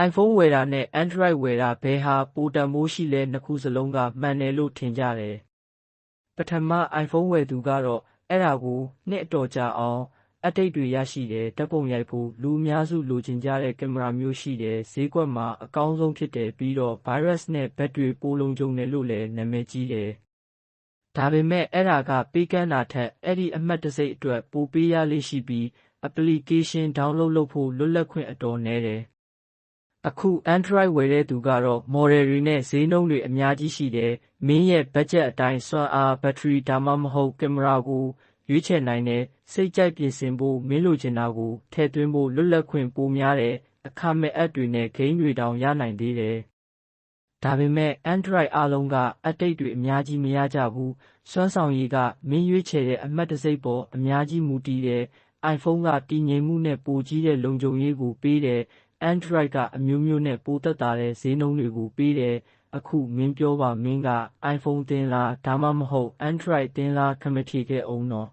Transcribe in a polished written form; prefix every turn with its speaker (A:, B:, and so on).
A: iPhone ဝယ်တာနဲ့ Android ဝယ်တာဘယ်ဟာပိုတန်ဖိုးရှိလဲနှစ်ခုစလုံးကမှန်တယ်လို့ထင်ကြတယ်။ပထမ iPhone ဝယ်သူကတော့အဲ့ဒါကိုနှစ်အတော်ကြာအောင်အတိတ်တွေရရှိတယ်ဓာတ်ပုံရိုက်ဖို့လူအများစုလိုချင်ကြတဲ့ကင်မရာမျိုးရှိတယ်ဈေးကွက်မှာအကောင်းဆုံးဖြစ်တယ်ပြီးတော့ virus နဲ့ဘက်တွေပိုလုံခြုံတယ်လို့လည်းနာမည်ကြီးတယ်။ဒါပေမဲ့အဲ့ဒါကပေးကမ်းတာထက်အဲ့ဒီအမှတ်တံဆိပ်အတွက်ပိုပေးရလေ့ရှိပြီး application download လုပ်ဖို့လွတ်လပ်ခွင့်အတော်နည်းတယ်။အခု Android ဝယ်တဲ့သူကတော့ model တွေနဲ့ဈေးနှုန်းတွေအများကြီးရှိတယ်။မင်းရဲ့ budget အတိုင်းစွမ်းအားဘက်ထရီဒါမှမဟုတ်ကင်မရာကိုရွေးချယ်နိုင်တယ်။စိတ်ကြိုက်ပြင်ဆင်ဖို့မင်းလိုချင်တာကိုထည့်သွင်းဖို့လွတ်လပ်ခွင့်ပိုများတယ်။အခမဲ့ app တွေနဲ့ game တွေတောင်ရနိုင်သေးတယ်။ဒါပေမဲ့ Android အားလုံးကအတိတ်တွေအများကြီးမရကြဘူး။စွမ်းဆောင်ရည်ကမင်းရွေးချယ်တဲ့အမှတ်တံဆိပ်ပေါ်အများကြီးမူတည်တယ်။ iPhone ကတည်ငြိမ်မှုနဲ့ပိုကြီးတဲ့လုံခြုံရေးကိုပေးတယ်။ Android ကအမျိုးမျိုးနဲ့ပိုသက်သာတဲ့ဈေးနှုန်းတွေကိုပေးတယ်။အခုမင်းပြောပါမင်းက iPhone သင်းလားဒါမှမဟုတ် Android သင်းလားခမဖြေခဲ့အောင်နော်